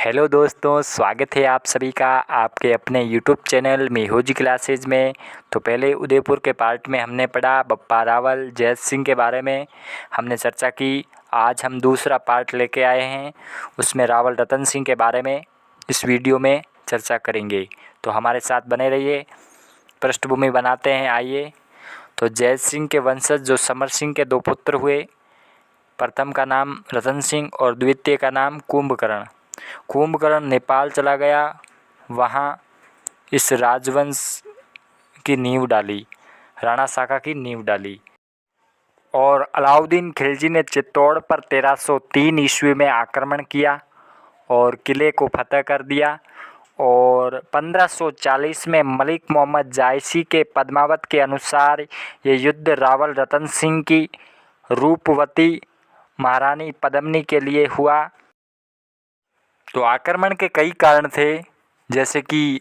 Hello दोस्तों, स्वागत है आप सभी का आपके अपने यूट्यूब चैनल मेहुजी क्लासेज में। तो पहले उदयपुर के पार्ट में हमने पढ़ा बप्पा रावल जैत सिंह के बारे में हमने चर्चा की। आज हम दूसरा पार्ट लेके आए हैं, उसमें रावल रतन सिंह के बारे में इस वीडियो में चर्चा करेंगे। तो हमारे साथ बने रहिए, पृष्ठभूमि बनाते हैं। आइए। तो जैत सिंह के वंशज जो समर सिंह के 2 पुत्र हुए, प्रथम का नाम रतन सिंह और द्वितीय का नाम कुंभकर्ण। कुंभकर्ण नेपाल चला गया, वहाँ इस राजवंश की नींव डाली, राणा शाखा की नींव डाली। और अलाउद्दीन खिलजी ने चित्तौड़ पर 1303 ईस्वी में आक्रमण किया और किले को फतह कर दिया। और 1540 में मलिक मोहम्मद जायसी के पद्मावत के अनुसार ये युद्ध रावल रतन सिंह की रूपवती महारानी पद्मिनी के लिए हुआ। तो आक्रमण के कई कारण थे, जैसे कि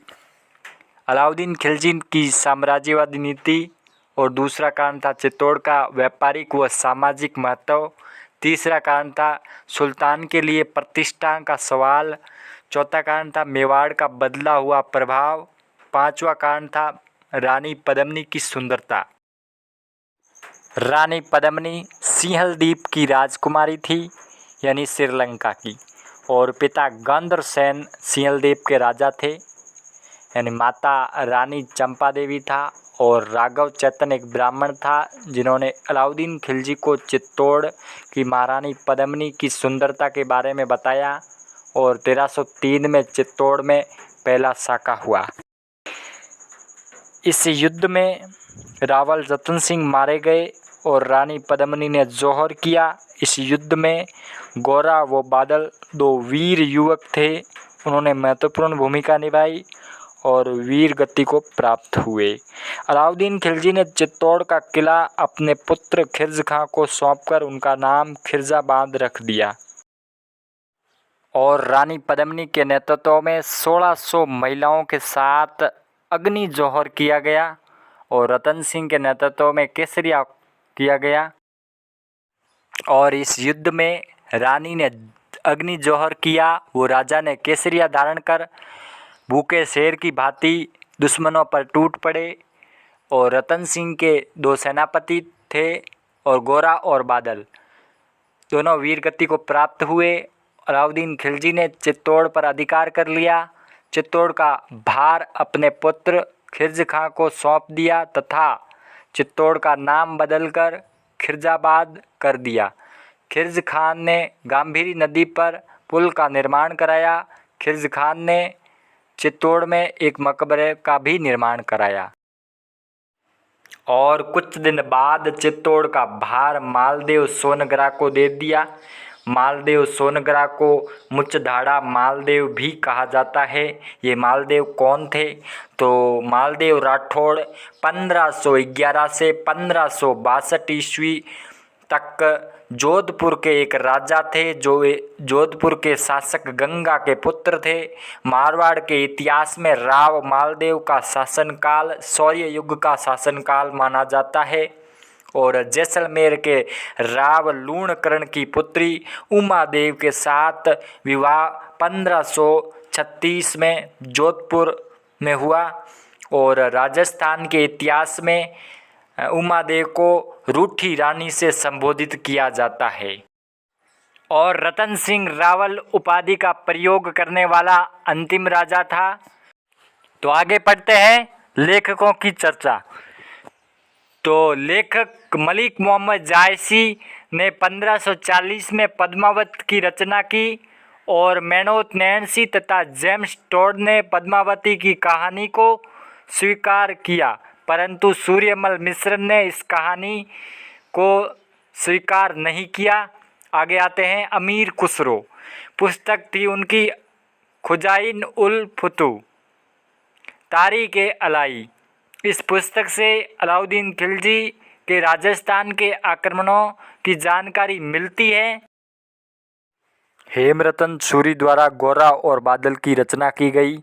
अलाउद्दीन खिलजी की साम्राज्यवादी नीति, और दूसरा कारण था चित्तौड़ का व्यापारिक व सामाजिक महत्व। तीसरा कारण था सुल्तान के लिए प्रतिष्ठा का सवाल। चौथा कारण था मेवाड़ का बदला हुआ प्रभाव। पांचवा कारण था रानी पद्मिनी की सुंदरता। रानी पद्मिनी सिंहल द्वीप की राजकुमारी थी, यानी श्रीलंका की, और पिता गंधर्वसेन सिंहल द्वीप के राजा थे, यानी माता रानी चंपा देवी था, और राघव चैतन्य एक ब्राह्मण था जिन्होंने अलाउद्दीन खिलजी को चित्तौड़ की महारानी पद्मिनी की सुंदरता के बारे में बताया। और 1303 में चित्तौड़ में पहला साका हुआ। इस युद्ध में रावल रतन सिंह मारे गए और रानी पद्मिनी ने जौहर किया। इस युद्ध में गोरा व बादल 2 वीर युवक थे, उन्होंने महत्वपूर्ण भूमिका निभाई और वीर गति को प्राप्त हुए। अलाउद्दीन खिलजी ने चित्तौड़ का किला अपने पुत्र खिर्ज खां को सौंपकर उनका नाम खिर्जाबाद रख दिया। और रानी पद्मिनी के नेतृत्व में 1600 महिलाओं के साथ अग्नि जौहर किया गया, और रतन सिंह के नेतृत्व में केसरिया किया गया। और इस युद्ध में रानी ने अग्नि जौहर किया, वो राजा ने केसरिया धारण कर भूखे शेर की भांति दुश्मनों पर टूट पड़े। और रतन सिंह के 2 सेनापति थे, और गोरा और बादल दोनों वीर गति को प्राप्त हुए। अलाउद्दीन खिलजी ने चित्तौड़ पर अधिकार कर लिया, चित्तौड़ का भार अपने पुत्र खिर्ज खां को सौंप दिया तथा चित्तौड़ का नाम बदलकर खिर्जाबाद कर दिया। खिर्ज खान ने गांभीरी नदी पर पुल का निर्माण कराया। खिर्ज खान ने चित्तौड़ में एक मकबरे का भी निर्माण कराया। और कुछ दिन बाद चित्तौड़ का भार मालदेव सोनग्रा को दे दिया। मालदेव सोनग्रा को मुचधाड़ा मालदेव भी कहा जाता है। ये मालदेव कौन थे? तो मालदेव राठौड़ 1511 से 1562 ईस्वी तक जोधपुर के एक राजा थे, जो जोधपुर के शासक गंगा के पुत्र थे। मारवाड़ के इतिहास में राव मालदेव का शासनकाल शौर्य युग का शासनकाल माना जाता है। और जैसलमेर के राव लूणकरण की पुत्री उमा देव के साथ विवाह 1536 में जोधपुर में हुआ। और राजस्थान के इतिहास में उमा देव को रूठी रानी से संबोधित किया जाता है। और रतन सिंह रावल उपाधि का प्रयोग करने वाला अंतिम राजा था। तो आगे पढ़ते हैं लेखकों की चर्चा। तो लेखक मलिक मोहम्मद जायसी ने 1540 में पद्मावत की रचना की, और मैनोत नैन्सी तथा जेम्स टोड ने पद्मावती की कहानी को स्वीकार किया, परंतु सूर्यमल मिश्र ने इस कहानी को स्वीकार नहीं किया। आगे आते हैं अमीर खुसरो। पुस्तक थी उनकी खुजाइन उल फुतू तारीख अलाई। इस पुस्तक से अलाउद्दीन खिलजी के राजस्थान के आक्रमणों की जानकारी मिलती है। हेमरतन सूरी द्वारा गोरा और बादल की रचना की गई।